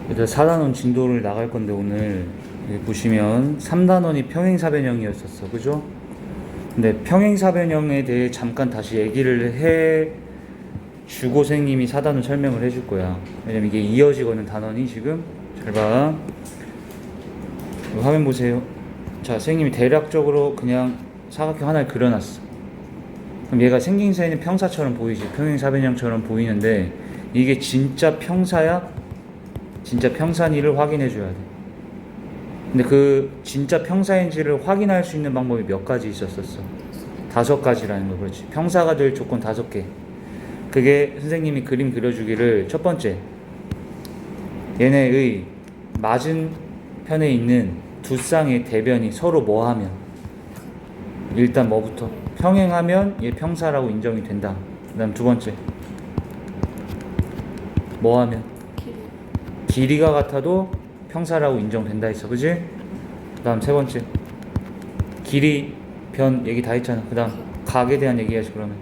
일단 4단원 진도를 나갈 건데 오늘 여기 보시면 3단원이 평행사변형이었었어, 그죠? 근데 평행사변형에 대해 잠깐 다시 얘기를 해 주고 선생님이 4단원 설명을 해줄 거야. 왜냐면 이게 이어지거든, 단원이. 지금 잘 봐. 화면 보세요. 자, 선생님이 대략적으로 그냥 사각형 하나를 그려놨어. 그럼 얘가 생긴 사이는 평사처럼 보이지, 평행사변형처럼 보이는데 이게 진짜 평사야? 진짜 평사니를 확인해 줘야 돼. 근데 그 진짜 평사인지를 확인할 수 있는 방법이 몇 가지 있었었어. 5가지라는 거. 그렇지. 평사가 될 조건 5개. 그게 선생님이 그림 그려주기를, 첫 번째, 얘네의 맞은 편에 있는 두 쌍의 대변이 서로 뭐하면, 일단 뭐부터 평행하면 얘 평사라고 인정이 된다. 그 다음 두 번째, 뭐하면 길이가 같아도 평사라고 인정된다 했어, 그지? 그 다음 세 번째, 길이, 변 얘기 다 했잖아. 그 다음 각에 대한 얘기야지. 그러면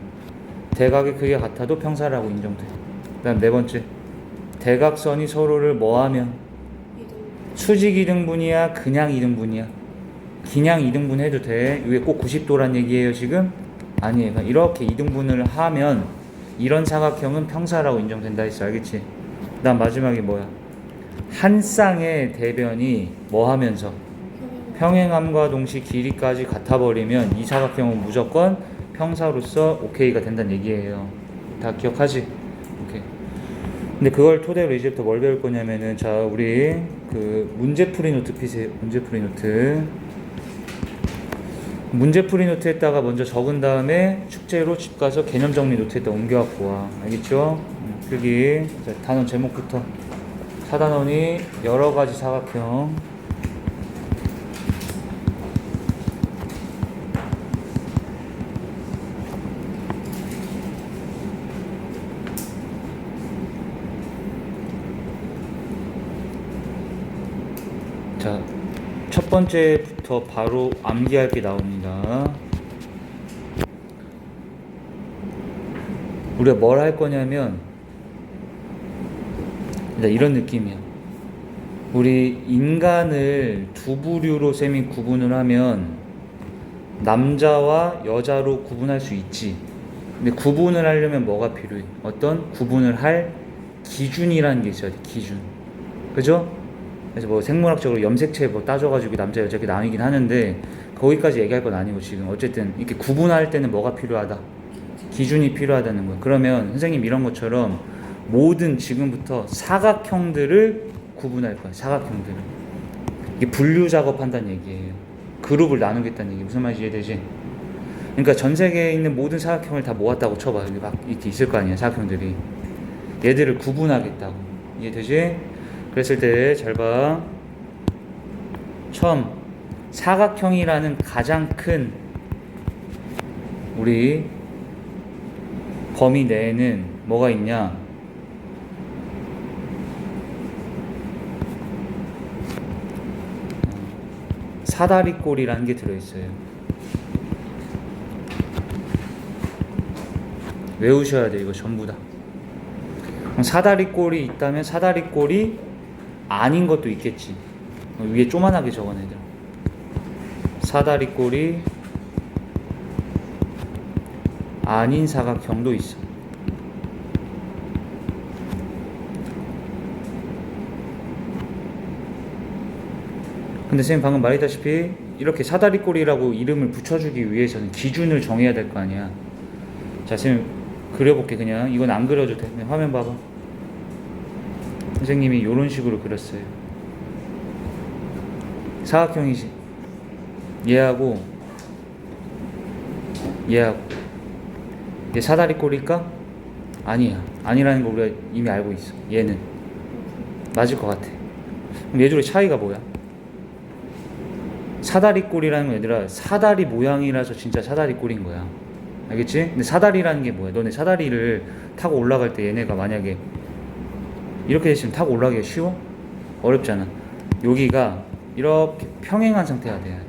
대각의 크기가 같아도 평사라고 인정돼. 그 다음 네 번째, 대각선이 서로를 뭐하면, 수직 이등분이야, 그냥 이등분이야? 그냥 이등분 해도 돼. 이게 꼭 90도란 얘기예요 지금? 아니에요. 그러니까 이렇게 이등분을 하면 이런 사각형은 평사라고 인정된다 했어, 알겠지? 그 다음 마지막에 뭐야? 한 쌍의 대변이 뭐 하면서 평행함과 동시 길이까지 같아버리면 이 사각형은 무조건 평사로서 오케이가 된다는 얘기예요. 다 기억하지? 오케이. 근데 그걸 토대로 이제부터 뭘 배울 거냐면은, 자, 우리 그 문제풀이 노트 피세요. 문제풀이 노트. 문제풀이 노트에다가 먼저 적은 다음에 축제로 집 가서 개념 정리 노트에다 옮겨갖고 와. 알겠죠? 여기 단원 제목부터. 4단원이 여러 가지 사각형. 자, 첫 번째부터 바로 암기할 게 나옵니다. 우리가 뭘 할 거냐면, 이런 느낌이야. 우리 인간을 두 부류로 쌤이 구분을 하면 남자와 여자로 구분할 수 있지. 근데 구분을 하려면 뭐가 필요해? 어떤 구분을 할 기준이라는 게 있어야 돼. 기준. 그죠? 그래서 뭐 생물학적으로 염색체 뭐 따져가지고 남자 여자 이렇게 나뉘긴 하는데 거기까지 얘기할 건 아니고, 지금 어쨌든 이렇게 구분할 때는 뭐가 필요하다? 기준이 필요하다는 거야. 그러면 선생님 이런 것처럼 모든 지금부터 사각형들을 구분할 거야. 사각형들을. 이게 분류 작업한다는 얘기예요. 그룹을 나누겠다는 얘기. 무슨 말인지 이해되지? 그러니까 전 세계에 있는 모든 사각형을 다 모았다고 쳐봐. 여기 막 이렇게 있을 거 아니야, 사각형들이. 얘들을 구분하겠다고. 이해되지? 그랬을 때 잘 봐. 처음 사각형이라는 가장 큰 우리 범위 내에는 뭐가 있냐? 사다리꼴이라는 게 들어있어요. 외우셔야 돼, 이거 전부 다. 사다리꼴이 있다면 사다리꼴이 아닌 것도 있겠지. 위에 조만하게 적은 애들. 사다리꼴이 아닌 사각형도 있어. 근데 선생님 방금 말했다시피 이렇게 사다리꼴이라고 이름을 붙여주기 위해서는 기준을 정해야 될 거 아니야. 자, 선생님 그려볼게. 그냥 이건 안 그려도 돼. 그냥 화면 봐봐. 선생님이 이런 식으로 그렸어요. 사각형이지. 얘하고 얘하고 얘 사다리꼴일까? 아니야. 아니라는 거 우리가 이미 알고 있어. 얘는 맞을 것 같아. 그럼 얘 둘의 차이가 뭐야? 사다리꼴이라는 건 얘들아 사다리 모양이라서 진짜 사다리꼴인 거야. 알겠지? 근데 사다리라는 게 뭐야? 너네 사다리를 타고 올라갈 때 얘네가 만약에 이렇게 됐으면 타고 올라가기가 쉬워? 어렵잖아. 여기가 이렇게 평행한 상태가 돼야 돼.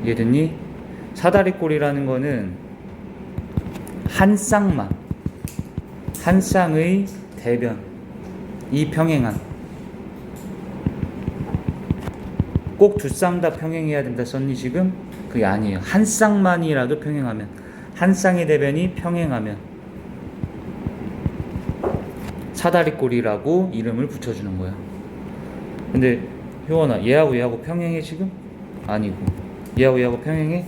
이해됐니? 사다리꼴이라는 거는 한 쌍의 대변, 이 평행한 꼭 두 쌍 다 평행해야 된다 썼니 지금? 그게 아니에요. 한 쌍만이라도 평행하면, 한 쌍의 대변이 평행하면 사다리꼴이라고 이름을 붙여주는 거야. 근데 효원아, 얘하고 얘하고 평행해 지금? 아니고. 얘하고 얘하고 평행해?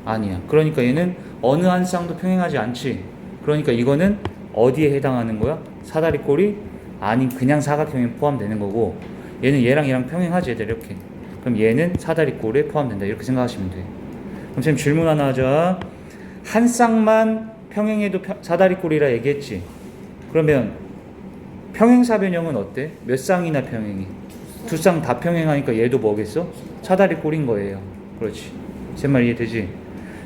아니야. 그러니까 얘는 어느 한 쌍도 평행하지 않지. 그러니까 이거는 어디에 해당하는 거야? 사다리꼴이 아닌 그냥 사각형에 포함되는 거고, 얘는 얘랑 얘랑 평행하지 얘들 이렇게. 그럼 얘는 사다리꼴에 포함된다 이렇게 생각하시면 돼. 그럼 선생님 질문 하나 하자. 한 쌍만 평행해도 사다리꼴이라 얘기했지. 그러면 평행사변형은 어때? 몇 쌍이나 평행해? 두 쌍 다 평행하니까 얘도 뭐겠어? 사다리꼴인 거예요. 그렇지. 제 말 이해되지?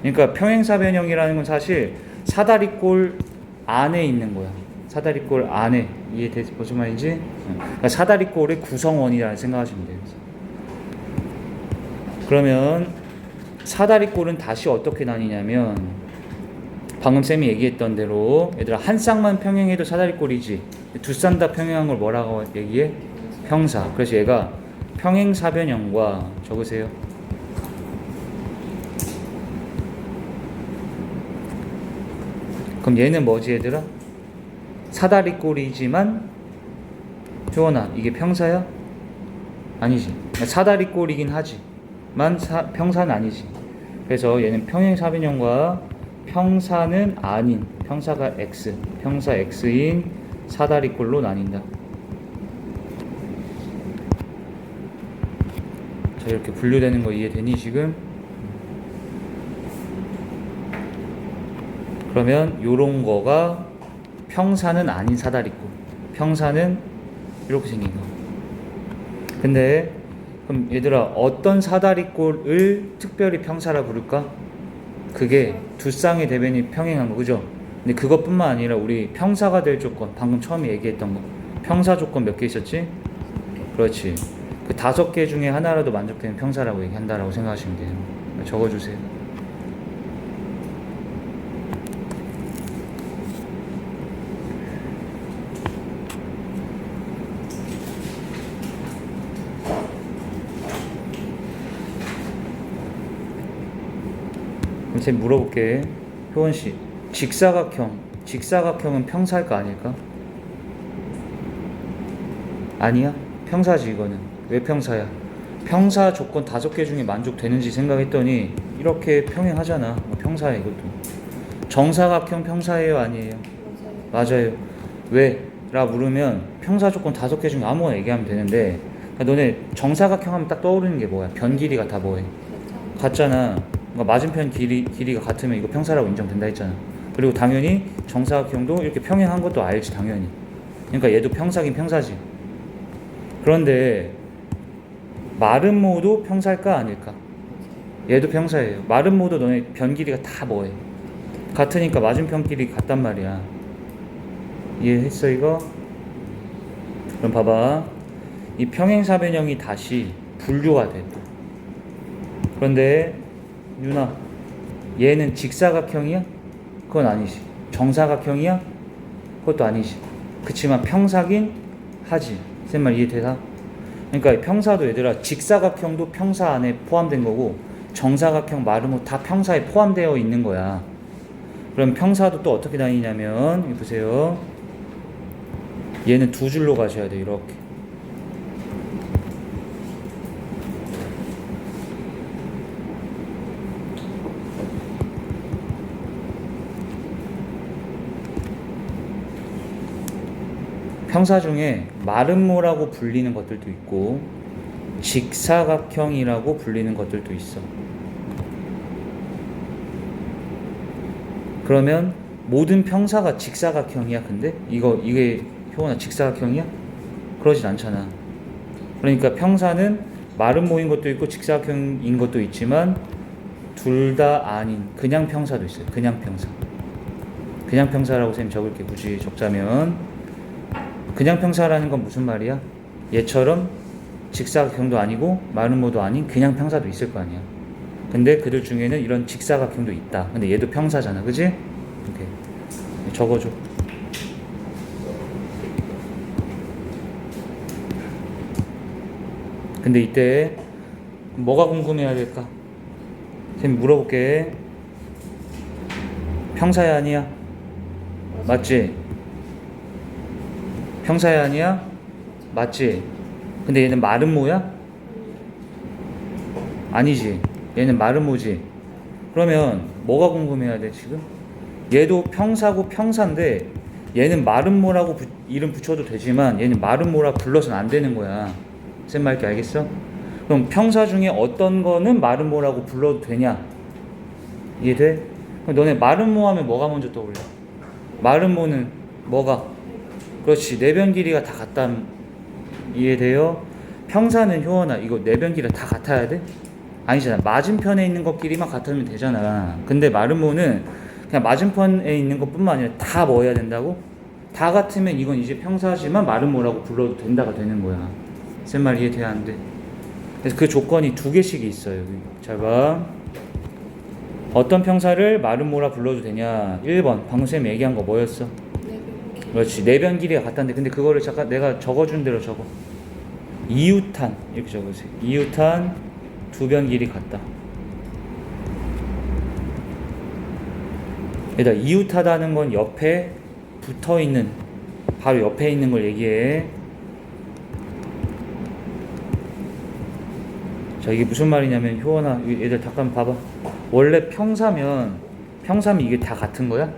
그러니까 평행사변형이라는 건 사실 사다리꼴 안에 있는 거야. 사다리꼴 안에. 이해되지? 무슨 말인지? 그러니까 사다리꼴의 구성원이라는 생각하시면 돼요. 그러면 사다리꼴은 다시 어떻게 나뉘냐면, 방금 쌤이 얘기했던 대로 얘들아 한 쌍만 평행해도 사다리꼴이지, 두 쌍 다 평행한 걸 뭐라고 얘기해? 평사. 그래서 얘가 평행사변형과, 적으세요. 그럼 얘는 뭐지 얘들아? 사다리꼴이지만, 효원아 이게 평사야? 아니지. 사다리꼴이긴 하지만 평사는 아니지. 그래서 얘는 평행사변형과 평사는 아닌, 평사가 X, 평사 X인 사다리꼴로 나뉜다. 자, 이렇게 분류되는 거 이해되니 지금? 그러면 요런 거가 평사는 아닌 사다리꼴. 평사는 이렇게 생긴 거. 근데 그럼 얘들아 어떤 사다리꼴을 특별히 평사라 부를까? 그게 두 쌍의 대변이 평행한 거, 그죠? 근데 그것뿐만 아니라 우리 평사가 될 조건, 방금 처음에 얘기했던 거, 평사 조건 몇 개 있었지? 그렇지. 그 5개 중에 하나라도 만족되는 평사라고 얘기한다라고 생각하시면 돼요. 적어주세요. 선생님 물어볼게. 효원씨, 직사각형은 평사일까 아닐까? 아니야? 평사지 이거는. 왜 평사야? 평사 조건 5개 중에 만족되는지 생각했더니 이렇게 평행하잖아. 평사야 이것도. 정사각형 평사예요 아니에요? 맞아요. 왜? 라 물으면 평사 조건 5개 중에 아무거나 얘기하면 되는데, 너네 정사각형 하면 딱 떠오르는 게 뭐야? 변 길이가 다 뭐해? 같잖아. 그러니까 맞은편 길이가 같으면 이거 평사라고 인정된다 했잖아. 그리고 당연히 정사각형도 이렇게 평행한 것도 알지 당연히. 그러니까 얘도 평사긴 평사지. 그런데 마름모도 평사일까 아닐까? 얘도 평사예요. 마름모도 너네 변 길이가 다 뭐해? 같으니까 맞은편 길이 같단 말이야. 이해했어 이거? 그럼 봐봐. 이 평행사변형이 다시 분류가 돼. 그런데 유나, 얘는 직사각형이야? 그건 아니지. 정사각형이야? 그것도 아니지. 그치만 평사긴 하지. 쌤 말 이해되나? 그러니까 평사도 얘들아 직사각형도 평사 안에 포함된 거고, 정사각형, 마름모 다 평사에 포함되어 있는 거야. 그럼 평사도 또 어떻게 나뉘냐면, 여기 보세요. 얘는 두 줄로 가셔야 돼. 이렇게. 평사 중에 마름모라고 불리는 것들도 있고 직사각형이라고 불리는 것들도 있어. 그러면 모든 평사가 직사각형이야? 근데 이게 효원아 직사각형이야? 그러진 않잖아. 그러니까 평사는 마름모인 것도 있고 직사각형인 것도 있지만 둘 다 아닌 그냥 평사도 있어요. 그냥 평사. 그냥 평사라고 쌤 적을게. 굳이 적자면 그냥 평사라는 건 무슨 말이야? 얘처럼 직사각형도 아니고 마름모도 아닌 그냥 평사도 있을 거 아니야. 근데 그들 중에는 이런 직사각형도 있다. 근데 얘도 평사잖아. 그지? 이렇게 적어줘. 근데 이때 뭐가 궁금해야 될까? 쌤 물어볼게. 평사야 아니야? 맞지? 평사야 아니야? 맞지? 근데 얘는 마름모야? 아니지. 얘는 마름모지. 그러면 뭐가 궁금해야 돼 지금? 얘도 평사고 평사인데 얘는 마름모라고 이름 붙여도 되지만 얘는 마름모라 불러서는 안 되는 거야. 쌤 말게 알겠어? 그럼 평사 중에 어떤 거는 마름모라고 불러도 되냐? 이해돼? 그럼 너네 마름모 하면 뭐가 먼저 떠올려? 마름모는 뭐가? 그렇지. 내변 길이가 다 같다. 이해돼요? 평사는 효원아 이거 내변 길이가 다 같아야 돼? 아니잖아. 맞은편에 있는 것끼리만 같으면 되잖아. 근데 마름모는 그냥 맞은편에 있는 것뿐만 아니라 다 뭐 해야 된다고? 다 같으면 이건 이제 평사지만 마름모라고 불러도 된다가 되는 거야. 쌤 말 이해돼야 안 돼? 그래서 그 조건이 두 개씩이 있어요. 여기. 잘 봐. 어떤 평사를 마름모라 불러도 되냐? 1번 방금 쌤이 얘기한 거 뭐였어? 그렇지. 내변 길이가 같다는데 근데 그거를 잠깐 내가 적어준 대로 적어. 이웃한 이렇게 적으세요. 이웃한 두 변 길이 같다. 얘들아 이웃하다는 건 옆에 붙어있는 바로 옆에 있는 걸 얘기해. 자 이게 무슨 말이냐면 효원아 얘들 잠깐 봐봐. 원래 평사면 이게 다 같은 거야?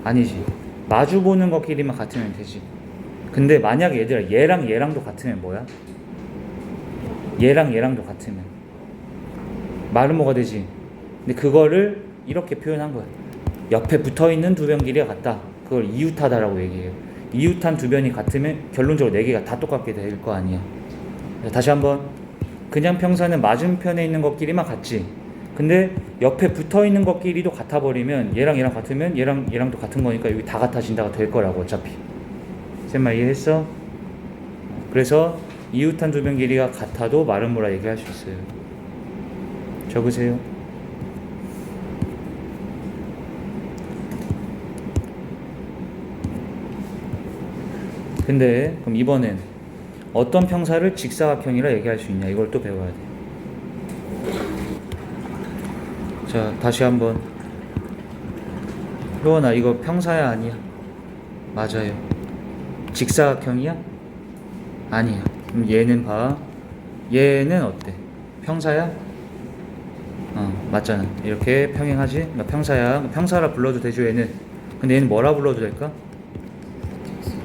아니지. 마주 보는 것끼리만 같으면 되지. 근데 만약에 얘들아 얘랑 얘랑도 같으면 뭐야? 얘랑 얘랑도 같으면 마름모가 되지. 근데 그거를 이렇게 표현한 거야. 옆에 붙어있는 두 변 길이가 같다. 그걸 이웃하다라고 얘기해요. 이웃한 두 변이 같으면 결론적으로 네 개가 다 똑같게 될 거 아니야. 다시 한번. 그냥 평사는 맞은편에 있는 것끼리만 같지. 근데 옆에 붙어있는 것끼리도 같아버리면 얘랑 얘랑 같으면 얘랑 얘랑도 같은 거니까 여기 다 같아진다가 될 거라고 어차피. 쌤 말 이해했어? 그래서 이웃한 두 변 길이가 같아도 마름모라 얘기할 수 있어요. 적으세요. 근데 그럼 이번엔 어떤 평사를 직사각형이라 얘기할 수 있냐 이걸 또 배워야 돼. 자 다시 한번. 효원아 이거 평사야 아니야? 맞아요. 직사각형이야? 아니야. 그럼 얘는 봐. 얘는 어때? 평사야? 맞잖아. 이렇게 평행하지? 그러니까 평사야. 평사라 불러도 되죠 얘는. 근데 얘는 뭐라 불러도 될까?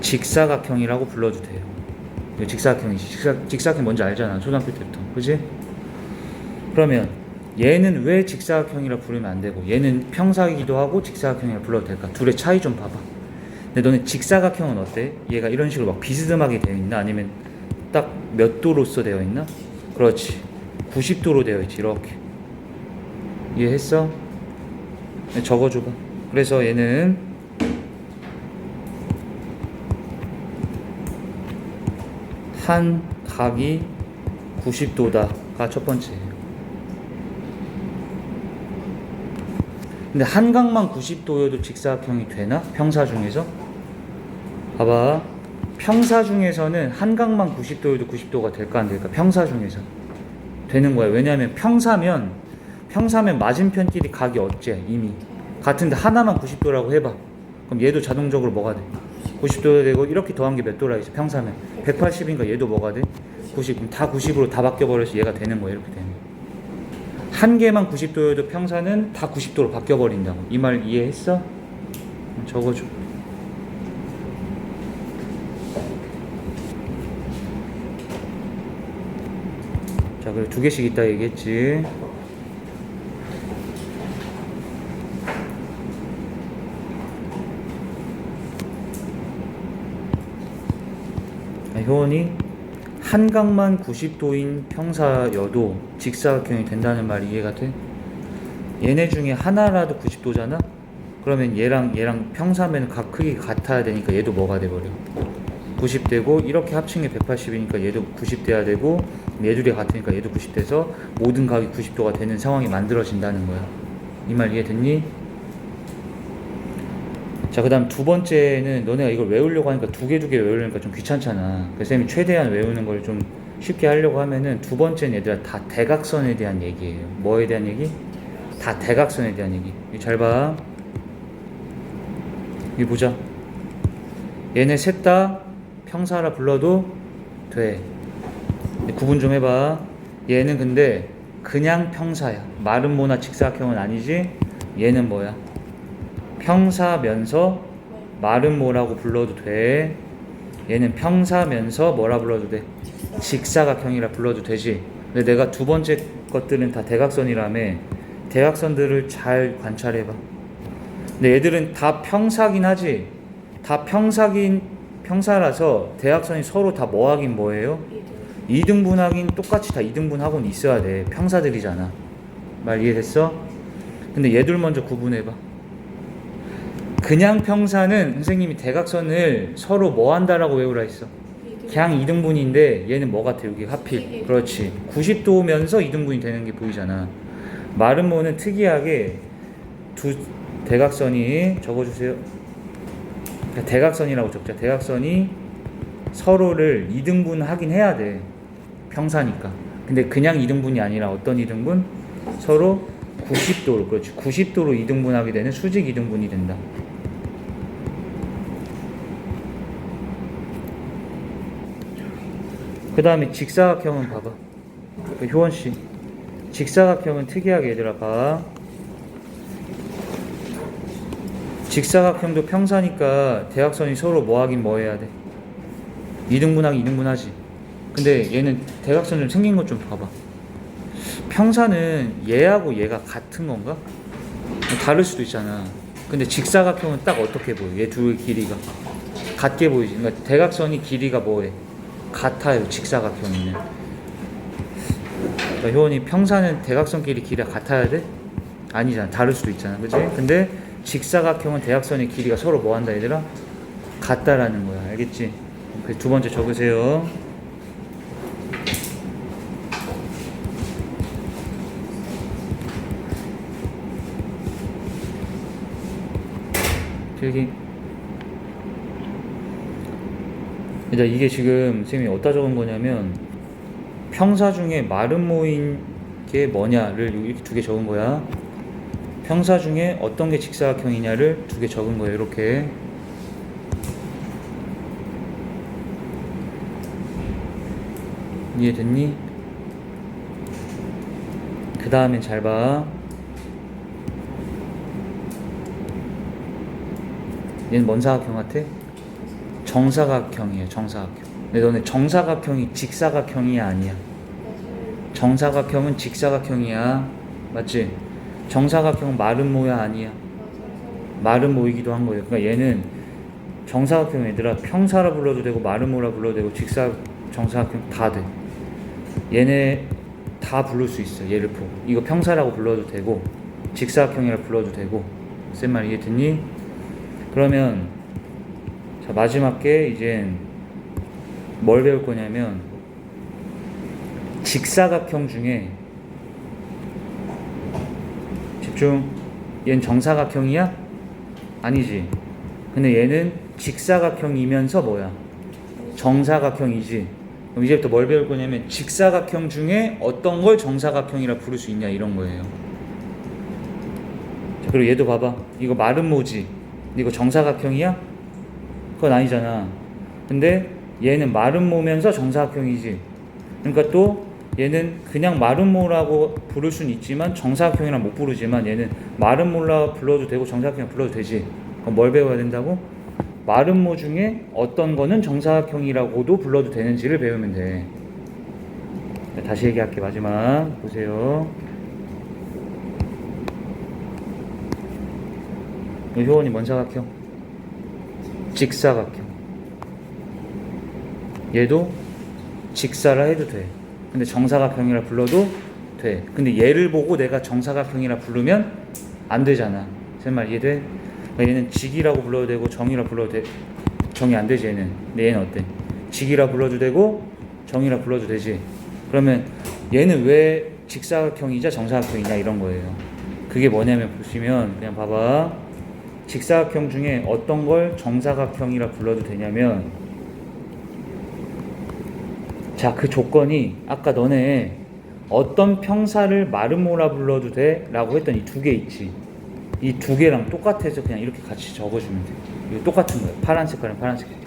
직사각형이라고 불러도 돼요. 이거 직사각형이지. 직사각형 뭔지 알잖아. 초등학교 때부터. 그지? 그러면 얘는 왜 직사각형이라 부르면 안 되고 얘는 평사이기도 하고 직사각형이라 불러도 될까? 둘의 차이 좀 봐봐. 근데 너네 직사각형은 어때? 얘가 이런 식으로 막 비스듬하게 되어 있나? 아니면 딱 몇 도로서 되어 있나? 그렇지. 90도로 되어 있지. 이렇게. 이해했어? 적어줘봐. 그래서 얘는 한 각이 90도다가 첫 번째예요. 근데 한 각만 90도여도 직사각형이 되나? 평사 중에서? 봐봐. 평사 중에서는 한 각만 90도여도 90도가 될까 안 될까? 평사 중에서 되는 거야. 왜냐하면 평사면 맞은편끼리 각이 어째 이미 같은데 하나만 90도라고 해봐. 그럼 얘도 자동적으로 뭐가 돼? 90도가 되고 이렇게 더한 게 몇 도라 했어? 평사면 180인가 얘도 뭐가 돼? 90. 그럼 다 90으로 다 바뀌어버려서 얘가 되는 거야. 이렇게 되는 거야. 한 개만 90도여도 평사는 다 90도로 바뀌어버린다고. 이 말 이해했어? 적어줘. 자, 그래 두 개씩 있다 얘기했지. 효원이 한 각만 90도인 평사여도 직사각형이 된다는 말이 이해가 돼? 얘네 중에 하나라도 90도잖아? 그러면 얘랑 평사면 각 크기가 같아야 되니까 얘도 뭐가 돼버려? 90되고 이렇게 합친 게 180이니까 얘도 90 돼야 되고 얘 둘이 같으니까 얘도 90 돼서 모든 각이 90도가 되는 상황이 만들어진다는 거야. 이 말 이해됐니? 자, 그 다음 두 번째는 너네가 이걸 외우려고 하니까 두 개 외우려니까 좀 귀찮잖아. 그래서 쌤이 최대한 외우는 걸 좀 쉽게 하려고 하면은 두 번째는 얘들아 다 대각선에 대한 얘기예요. 뭐에 대한 얘기? 다 대각선에 대한 얘기. 잘 봐. 여기 보자. 얘네 셋 다 평사라 불러도 돼. 구분 좀 해봐. 얘는 근데 그냥 평사야. 마름모나 직사각형은 아니지. 얘는 뭐야? 평사면서 마름모라고 불러도 돼. 얘는 평사면서 뭐라 불러도 돼? 직사각형이라 불러도 되지. 근데 내가 두 번째 것들은 다 대각선이라며. 대각선들을 잘 관찰해봐. 근데 얘들은 다 평사긴 하지. 다 평사라서 대각선이 서로 다 뭐하긴 뭐예요? 이등분하긴 똑같이 다 이등분하고는 있어야 돼. 평사들이잖아. 말 이해됐어? 근데 얘들 먼저 구분해봐. 그냥 평사는 선생님이 대각선을 서로 뭐 한다라고 외우라 했어? 그냥 이등분인데 얘는 뭐 같아? 여기 하필. 그렇지. 90도면서 이등분이 되는 게 보이잖아. 마름모는 특이하게 두 대각선이 적어주세요. 대각선이라고 적자. 대각선이 서로를 이등분 하긴 해야 돼. 평사니까. 근데 그냥 이등분이 아니라 어떤 이등분? 서로 90도로. 그렇지. 90도로 이등분하게 되는 수직 이등분이 된다. 그 다음에 직사각형은 봐봐. 효원씨. 직사각형은 특이하게 얘들아 봐. 직사각형도 평사니까 대각선이 서로 뭐 하긴 뭐 해야 돼? 이등분하기 이등분하지. 근데 얘는 대각선 좀 생긴 것 좀 봐봐. 평사는 얘하고 얘가 같은 건가? 다를 수도 있잖아. 근데 직사각형은 딱 어떻게 보여? 얘 둘의 길이가 같게 보이지. 그러니까 대각선이 길이가 뭐해? 같아요. 직사각형이는. 그러니까 효원이 평사는 대각선 길이가 같아야 돼? 아니잖아. 다를 수도 있잖아. 그치? 근데 직사각형은 대각선의 길이가 서로 뭐 한다 얘들아? 같다라는 거야. 알겠지? 두 번째 적으세요. 필기. 일단 이게 지금 선생님이 어디다 적은 거냐면 평사 중에 마름모인 게 뭐냐를 이렇게 두 개 적은 거야. 평사 중에 어떤 게 직사각형이냐를 두 개 적은 거예요. 이렇게. 이해됐니? 그 다음엔 잘 봐. 얘는 뭔 사각형 같아? 정사각형이에요. 정사각형. 근데 너네 정사각형이 직사각형이 아니야. 정사각형은 직사각형이야. 맞지? 정사각형은 마름모야 아니야. 마름모이기도 한 거예요. 그러니까 얘는 정사각형 얘들아 평사라 불러도 되고 마름모라 불러도 되고 정사각형 다 돼. 얘네 다 부를 수 있어. 얘를 보고 이거 평사라고 불러도 되고 직사각형이라 불러도 되고. 쌤 말 이해됐니? 그러면 자 마지막 게 이젠 뭘 배울 거냐면 직사각형 중에 집중. 얘는 정사각형이야? 아니지. 근데 얘는 직사각형이면서 뭐야? 정사각형이지. 그럼 이제부터 뭘 배울 거냐면 직사각형 중에 어떤 걸 정사각형이라 부를 수 있냐 이런 거예요. 자, 그리고 얘도 봐봐. 이거 마름모지. 이거 정사각형이야? 그건 아니잖아. 근데 얘는 마름모면서 정사각형이지. 그러니까 또 얘는 그냥 마름모라고 부를 수는 있지만 정사각형이랑 못 부르지만 얘는 마름모라 불러도 되고 정사각형 불러도 되지. 그럼 뭘 배워야 된다고? 마름모 중에 어떤 거는 정사각형이라고도 불러도 되는지를 배우면 돼. 다시 얘기할게. 마지막 보세요. 효원이 뭔 사각형? 직사각형. 얘도 직사라 해도 돼. 근데 정사각형이라 불러도 돼. 근데 얘를 보고 내가 정사각형이라 부르면 안 되잖아. 제 말 이해돼? 얘는 직이라고 불러도 되고 정이라 불러도 돼. 정이 안 되지 얘는. 근데 얘는 어때? 직이라 불러도 되고 정이라 불러도 되지. 그러면 얘는 왜 직사각형이자 정사각형이냐 이런 거예요. 그게 뭐냐면 보시면 그냥 봐봐. 직사각형 중에 어떤 걸 정사각형이라 불러도 되냐면 자, 그 조건이 아까 너네 어떤 평사를 마름모라 불러도 돼? 라고 했던 이 두 개 있지. 이 두 개랑 똑같아서 그냥 이렇게 같이 적어주면 돼. 이거 똑같은 거야. 파란 색깔은 파란 색깔.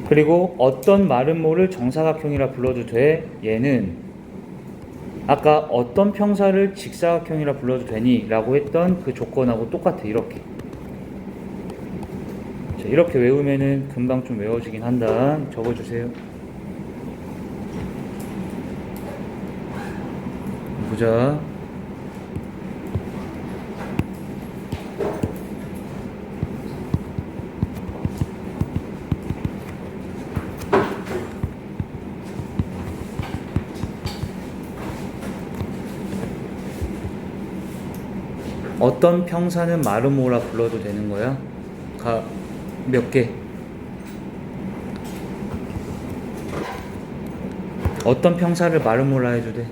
그리고 어떤 마름모를 정사각형이라 불러도 돼? 얘는 아까 어떤 평사를 직사각형이라 불러도 되니? 라고 했던 그 조건하고 똑같아. 이렇게. 자, 이렇게 외우면은 금방 좀 외워지긴 한다. 적어주세요. 보자. 어떤 평사는 마름모라 불러도 되는 거야? 몇 개? 어떤 평사를 마름모라 해도 돼?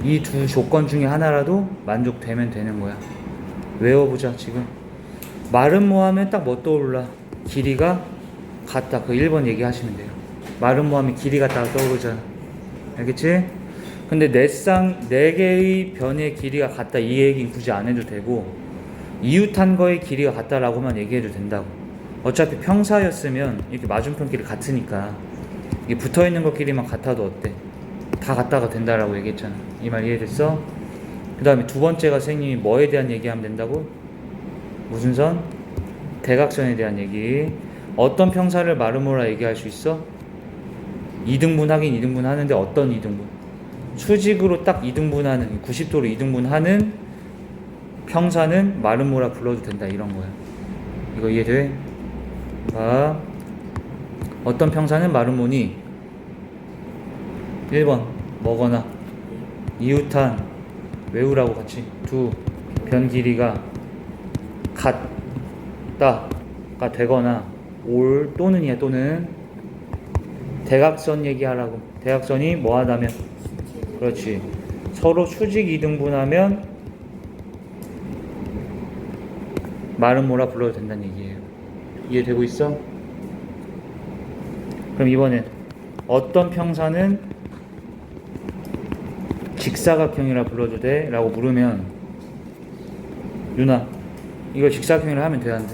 이 두 조건 중에 하나라도 만족되면 되는 거야. 외워보자. 지금 마름모 하면 딱 뭐 떠올라? 길이가 같다. 그 1번 얘기하시면 돼요. 마름모 하면 길이 같다가 떠오르잖아. 알겠지? 근데 네 개의 변의 길이가 같다 이 얘기는 굳이 안 해도 되고 이웃한 거의 길이가 같다라고만 얘기해도 된다고. 어차피 평사였으면 이렇게 맞은편끼리 같으니까 이게 붙어있는 것 길이만 같아도 어때? 다 같다가 된다라고 얘기했잖아. 이 말 이해됐어? 그 다음에 두 번째가 선생님이 뭐에 대한 얘기하면 된다고? 무슨 선? 대각선에 대한 얘기. 어떤 평사를 마름모라 얘기할 수 있어? 2등분 하긴 2등분 하는데 어떤 2등분? 수직으로 딱 2등분하는 90도로 2등분하는 평사는 마름모라 불러도 된다 이런 거야. 이거 이해돼? 봐. 어떤 평사는 마름모니? 1번 뭐거나 이웃한 외우라고 같이 두 변 길이가 같다가 되거나 올 또는이야. 또는 대각선 얘기하라고. 대각선이 뭐 하다면? 그렇지. 서로 수직 2등분하면 마름모라 불러도 된다는 얘기예요. 이해되고 있어? 그럼 이번엔 어떤 평사는 직사각형이라 불러도 돼? 라고 물으면 유나 이거 직사각형이라 하면 돼? 안 돼?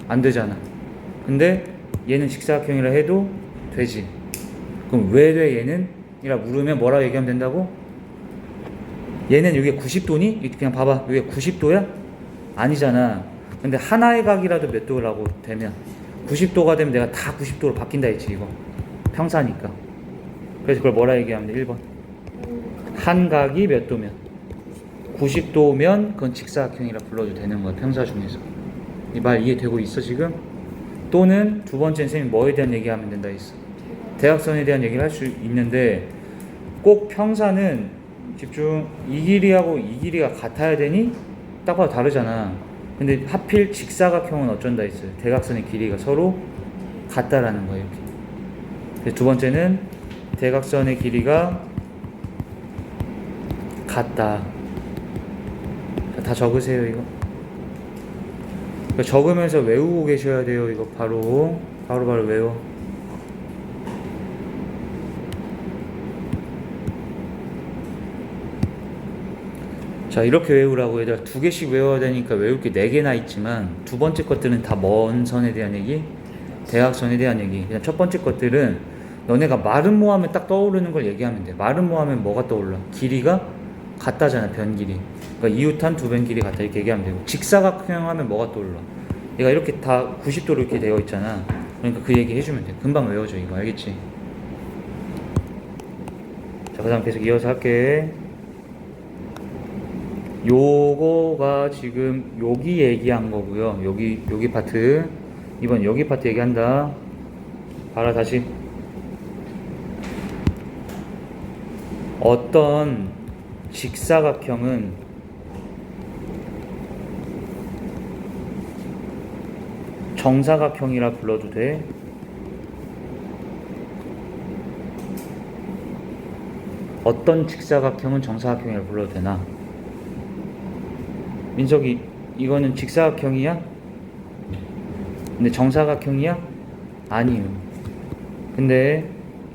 안 되잖아. 근데 얘는 직사각형이라 해도 되지. 그럼 왜 돼 얘는? 이라 물으면 뭐라고 얘기하면 된다고? 얘는 여기가 90도니? 그냥 봐봐. 여기가 90도야? 아니잖아. 근데 하나의 각이라도 몇 도라고 되면 90도가 되면 내가 다 90도로 바뀐다 했지 이거. 평사니까. 그래서 그걸 뭐라 얘기하면 돼? 1번. 한 각이 몇 도면? 90도면 그건 직사각형이라 불러도 되는 거야. 평사 중에서. 이 말 이해되고 있어 지금? 또는 두 번째 선생님이 뭐에 대한 얘기하면 된다 했어? 대각선에 대한 얘기를 할 수 있는데 꼭 평사는 집중 이 길이하고 이 길이가 같아야 되니? 딱 봐도 다르잖아. 근데 하필 직사각형은 어쩐다 했어요. 대각선의 길이가 서로 같다라는 거예요. 이렇게. 그래서 두 번째는 대각선의 길이가 같다. 다 적으세요 이거. 적으면서 외우고 계셔야 돼요. 이거 바로 외워. 자 이렇게 외우라고. 얘들아 두 개씩 외워야 되니까 외울 게 4개나 있지만 두 번째 것들은 다 먼 선에 대한 얘기, 대각선에 대한 얘기. 그냥 첫 번째 것들은 너네가 마름모 하면 딱 떠오르는 걸 얘기하면 돼. 마름모 하면 뭐가 떠올라? 길이가 같다잖아. 변 길이. 그러니까 이웃한 두 변 길이 같다 이렇게 얘기하면 되고, 직사각형 하면 뭐가 떠올라? 얘가 이렇게 다 90도로 이렇게 되어 있잖아. 그러니까 그 얘기 해주면 돼. 금방 외워져 이거. 알겠지? 자 그 다음 계속 이어서 할게. 요거가 지금 여기 얘기한 거고요. 여기 파트. 이번 여기 파트 얘기한다. 봐라 다시. 어떤 직사각형은 정사각형이라 불러도 돼? 어떤 직사각형은 정사각형이라 불러도 되나? 민석이 이거는 직사각형이야? 근데 정사각형이야? 아니요. 근데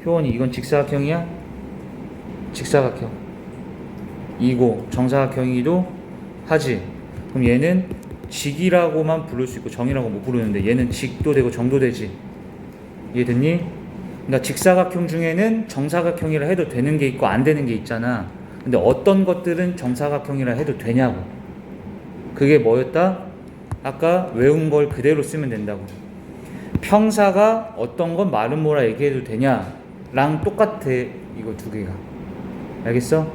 효원이 이건 직사각형이야? 직사각형. 이고 정사각형이기도 하지. 그럼 얘는 직이라고만 부를 수 있고 정이라고 못 부르는데 얘는 직도 되고 정도 되지. 이해됐니? 그러니까 직사각형 중에는 정사각형이라 해도 되는 게 있고 안 되는 게 있잖아. 근데 어떤 것들은 정사각형이라 해도 되냐고. 그게 뭐였다? 아까 외운 걸 그대로 쓰면 된다고. 평사가 어떤 건 말은 뭐라 얘기해도 되냐랑 똑같아. 이거 두 개가. 알겠어?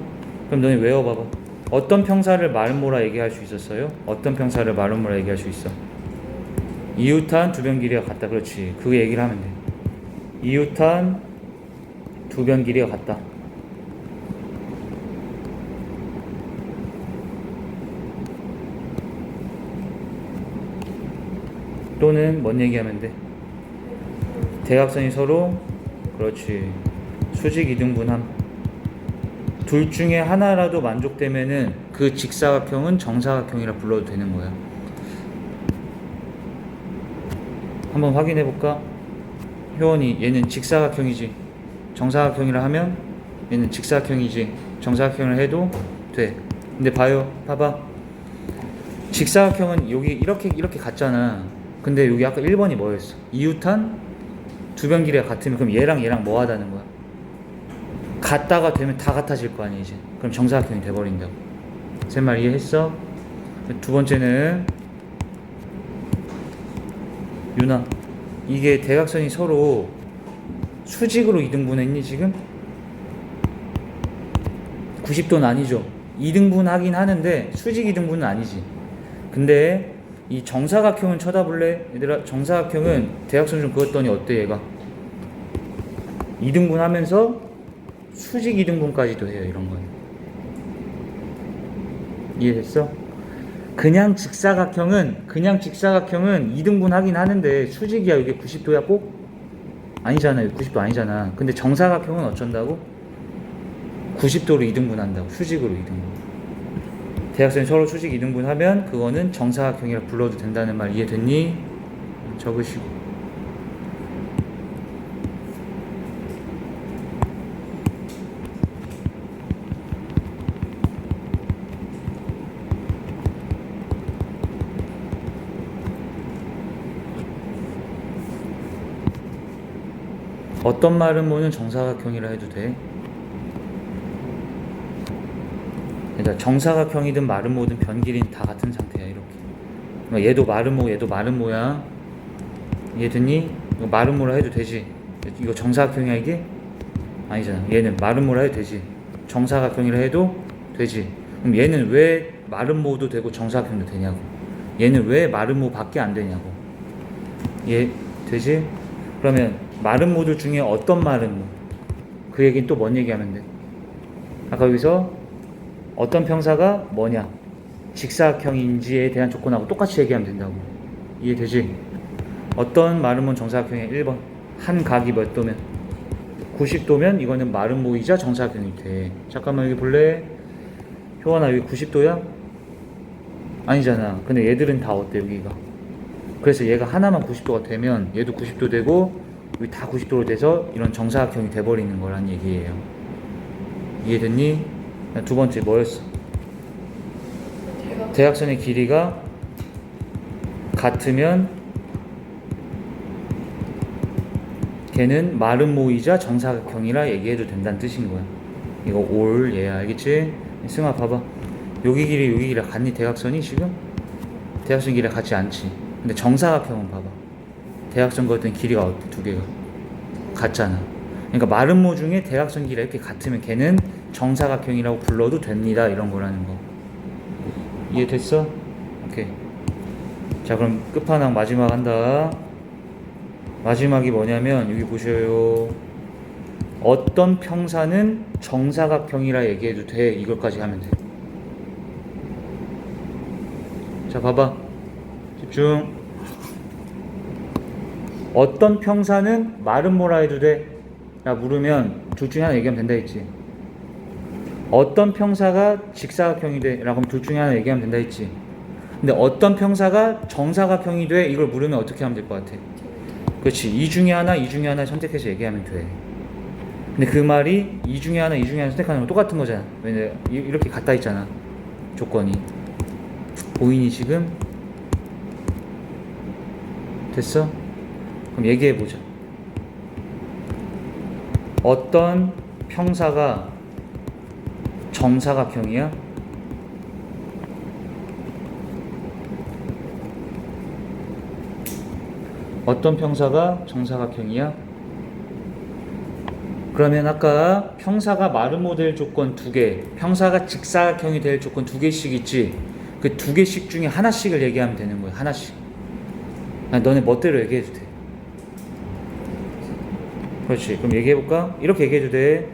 그럼 너네 외워봐봐. 어떤 평사를 말은 뭐라 얘기할 수 있었어요? 어떤 평사를 말은 뭐라 얘기할 수 있어? 이웃한 두 변 길이가 같다. 그렇지. 그 얘기를 하면 돼. 이웃한 두 변 길이가 같다. 또는 뭔 얘기하면 돼? 대각선이 서로 그렇지. 수직 이등분함. 둘 중에 하나라도 만족되면은 그 직사각형은 정사각형이라 불러도 되는 거야. 한번 확인해 볼까? 효원이 얘는 직사각형이지 정사각형이라 하면 얘는 직사각형이지 정사각형을 해도 돼. 근데 봐봐. 직사각형은 여기 이렇게 같잖아. 근데 여기 아까 1번이 뭐였어? 이웃한 두 변 길이가 같으면 그럼 얘랑 뭐 하다는 거야? 같다가 되면 다 같아질 거 아니야 이제. 그럼 정사각형이 돼버린다고. 제 말 이해했어? 두 번째는 유나, 이게 대각선이 서로 수직으로 이등분했니 지금? 90도는 아니죠. 이등분 하긴 하는데 수직 이등분은 아니지. 근데 이 정사각형은 쳐다볼래? 얘들아, 정사각형은 대각선 좀 그었더니 어때 얘가? 이등분 하면서 수직 이등분까지도 해요. 이런 건 이해됐어? 그냥 직사각형은 이등분 하긴 하는데 수직이야. 이게 90도야 꼭? 아니잖아요. 90도 아니잖아. 근데 정사각형은 어쩐다고? 90도로 이등분 한다고. 수직으로 이등분. 대각선이 서로 수직 이등분 하면 그거는 정사각형이라 불러도 된다는 말 이해됐니? 적으시고. 어떤 말은 뭐는 정사각형이라 해도 돼. 그러니까 정사각형이든 마름모든 변 길이는 다 같은 상태야. 이렇게. 그러니까 얘도 마름모, 얘도 마름모야. 이해됐니? 이거 마름모라 해도 되지. 이거 정사각형이야 이게? 아니잖아. 얘는 마름모라 해도 되지. 정사각형이라 해도 되지. 그럼 얘는 왜 마름모도 되고 정사각형도 되냐고. 얘는 왜 마름모밖에 안 되냐고. 이해 되지? 그러면 마름모들 중에 어떤 마름모? 그 얘기는 또 뭔 얘기하면 돼? 아까 여기서 어떤 평사가 뭐냐? 직사각형인지에 대한 조건하고 똑같이 얘기하면 된다고. 이해되지? 어떤 마름모는 정사각형이야? 1번. 한 각이 몇 도면? 90도면 이거는 마름모이자 정사각형이 돼. 잠깐만 여기 볼래? 효원아 여기 90도야? 아니잖아. 근데 얘들은 다 어때 여기가? 그래서 얘가 하나만 90도가 되면 얘도 90도 되고 여기 다 90도로 돼서 이런 정사각형이 돼버리는 거란 얘기예요. 이해됐니? 두 번째 뭐였어? 대각선의 길이가 같으면 걔는 마름모이자 정사각형이라 얘기해도 된다는 뜻인 거야. 이거 올 얘야. 알겠지? 승아 봐봐. 여기 길이가 같니? 대각선이 지금? 대각선 길이가 같지 않지. 근데 정사각형은 봐봐. 대각선 그었더니 길이가 어때? 두 개가 같잖아. 그러니까 마름모 중에 대각선 길이가 이렇게 같으면 걔는 정사각형이라고 불러도 됩니다. 이런 거라는 거. 이해됐어? 오케이. 자 그럼 끝판왕 마지막 한다. 마지막이 뭐냐면 여기 보셔요. 어떤 평사는 정사각형이라 얘기해도 돼. 이것까지 하면 돼. 자 봐봐. 집중. 어떤 평사는 마름모라 해도 돼? 라 물으면 둘 중에 하나 얘기하면 된다 했지. 어떤 평사가 직사각형이 돼? 라고 하면 둘 중에 하나 얘기하면 된다 했지. 근데 어떤 평사가 정사각형이 돼? 이걸 물으면 어떻게 하면 될 것 같아? 그렇지. 이 중에 하나 선택해서 얘기하면 돼. 근데 그 말이 이 중에 하나 선택하는 거 똑같은 거잖아. 왜냐 이렇게 갖다 있잖아. 조건이. 보이니 지금? 됐어? 그럼 얘기해 보자. 어떤 평사가 정사각형이야? 어떤 평사가 정사각형이야? 그러면 아까 평사가 마르모 될 조건 2개, 평사가 직사각형이 될 조건 2개씩 있지. 그 2개씩 중에 하나씩을 얘기하면 되는 거야. 하나씩. 아니, 너네 멋대로 얘기해도 돼. 그렇지. 그럼 얘기해볼까? 이렇게 얘기해도 돼.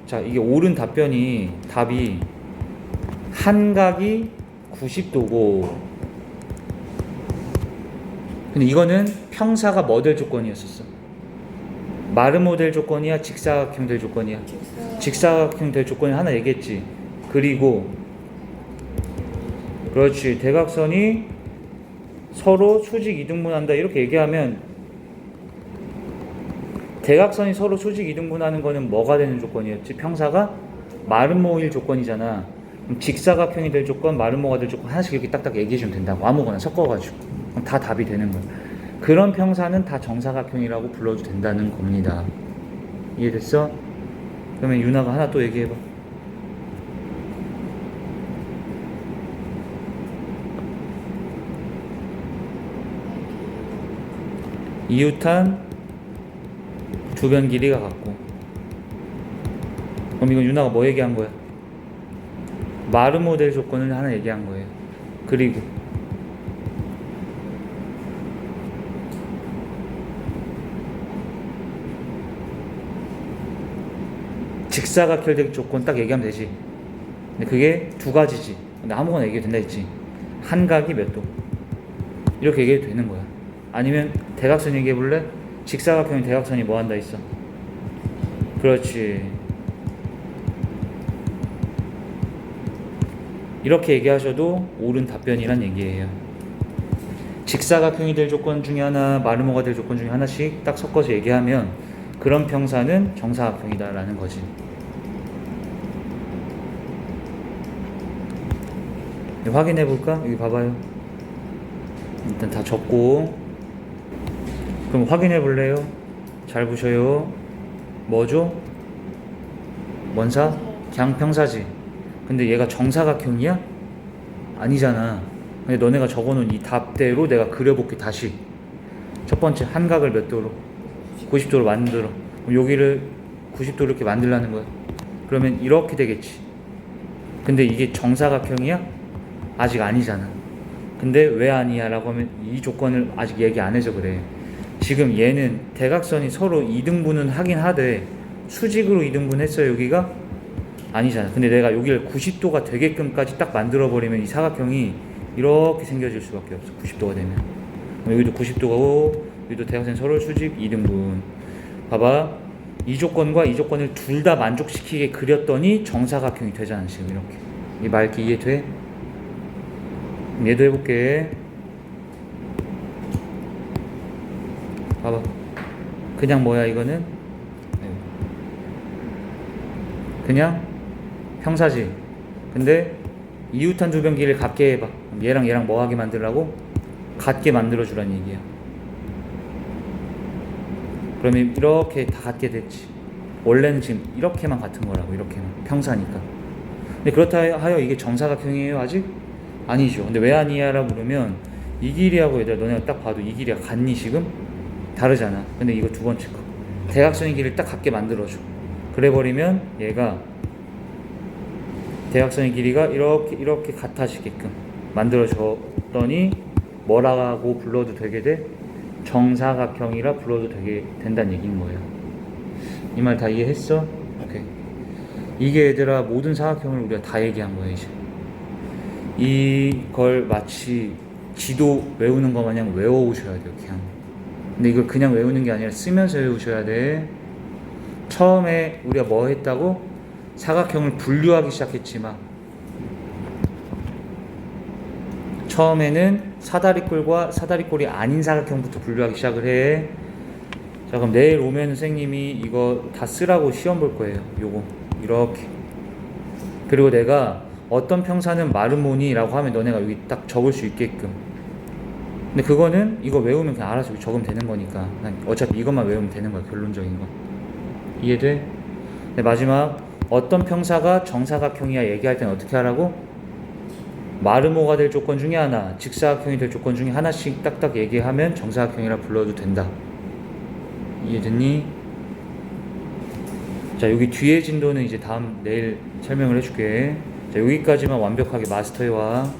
자, 이게 옳은 답변이, 답이 한각이 90도고, 근데 이거는 평사가 뭐 될 조건이었었어? 마르모 될 조건이야? 직사각형 될 조건이야? 직사각형 될 조건이 하나 얘기했지. 그리고 그렇지. 대각선이 서로 수직 이등분한다 이렇게 얘기하면, 대각선이 서로 수직 이등분하는 거는 뭐가 되는 조건이었지? 평사가 마르모일 조건이잖아. 그럼 직사각형이 될 조건, 마르모가 될 조건 하나씩 이렇게 딱딱 얘기해주면 된다고. 아무거나 섞어가지고. 그럼 다 답이 되는 거야. 그런 평사는 다 정사각형이라고 불러도 된다는 겁니다. 이해됐어? 그러면 유나가 하나 또 얘기해봐. 이웃한 주변 길이가 같고. 그럼 이건 유나가 뭐 얘기한 거야? 마르모 될 조건을 하나 얘기한 거예요. 그리고 직사각형 될 조건 딱 얘기하면 되지. 근데 그게 2가지지. 근데 아무거나 얘기해도 된다 했지. 한각이 몇 도. 이렇게 얘기해도 되는 거야. 아니면 대각선 얘기해볼래? 직사각형이 대각선이 뭐 한다 있어? 그렇지. 이렇게 얘기하셔도 옳은 답변이란 얘기예요. 직사각형이 될 조건 중에 하나, 마르모가 될 조건 중에 하나씩 딱 섞어서 얘기하면 그런 평사는 정사각형이다 라는 거지. 확인해 볼까? 여기 봐봐요. 일단 다 적고. 그럼 확인해 볼래요? 잘 보셔요. 뭐죠? 뭔사? 양평사지. 근데 얘가 정사각형이야? 아니잖아. 근데 너네가 적어놓은 이 답대로 내가 그려볼게. 다시 첫 번째 한각을 몇 도로? 90도로 만들어. 그럼 여기를 90도로 이렇게 만들라는 거야. 그러면 이렇게 되겠지. 근데 이게 정사각형이야? 아직 아니잖아. 근데 왜 아니야? 라고 하면 이 조건을 아직 얘기 안 해서 그래. 지금 얘는 대각선이 서로 이등분은 하긴 하되 수직으로 이등분했어요. 여기가? 아니잖아. 근데 내가 여기를 90도가 되게끔까지 딱 만들어버리면 이 사각형이 이렇게 생겨질 수밖에 없어. 90도가 되면. 여기도 90도고 여기도 대각선이 서로 수직 이등분. 봐봐. 이 조건과 이 조건을 둘 다 만족시키게 그렸더니 정사각형이 되잖아. 지금 이렇게. 이 말기 이해돼? 얘도 해볼게. 봐봐. 그냥 뭐야 이거는? 그냥 평사지. 근데 이웃한 주변 길이를 같게 해봐. 얘랑 얘랑 뭐하게 만들라고? 같게 만들어주란 얘기야. 그러면 이렇게 다 같게 됐지. 원래는 지금 이렇게만 같은 거라고. 이렇게만. 평사니까. 근데 그렇다 하여 이게 정사각형이에요 아직? 아니죠. 근데 왜 아니야? 라고 물으면 이 길이하고 얘들아 너네가 딱 봐도 이 길이가 같니 지금? 다르잖아. 근데 이거 두 번째 거. 대각선의 길이를 딱 같게 만들어줘. 그래버리면 얘가 대각선의 길이가 이렇게 같아지게끔 만들어줬더니 뭐라고 불러도 되게 돼? 정사각형이라 불러도 되게 된다는 얘기인 거예요. 이 말 다 이해했어? 오케이. 이게 얘들아 모든 사각형을 우리가 다 얘기한 거예요 이제. 이걸 마치 지도 외우는 거 마냥 외워오셔야 돼요 그냥. 근데 이걸 그냥 외우는 게 아니라 쓰면서 외우셔야 돼. 처음에 우리가 뭐 했다고? 사각형을 분류하기 시작했지만 처음에는 사다리꼴과 사다리꼴이 아닌 사각형부터 분류하기 시작을 해. 자, 그럼 내일 오면 선생님이 이거 다 쓰라고 시험 볼 거예요. 요거 이렇게. 그리고 내가 어떤 평사는 마르모니라고 하면 너네가 여기 딱 적을 수 있게끔. 근데 그거는 이거 외우면 그냥 알아서 적으면 되는 거니까 어차피 이것만 외우면 되는 거야. 결론적인 거 이해돼? 네, 마지막 어떤 평사가 정사각형이야 얘기할 때는 어떻게 하라고? 마르모가 될 조건 중에 하나, 직사각형이 될 조건 중에 하나씩 딱딱 얘기하면 정사각형이라 불러도 된다. 이해됐니? 자, 여기 뒤에 진도는 이제 내일 설명을 해줄게. 자, 여기까지만 완벽하게 마스터해와.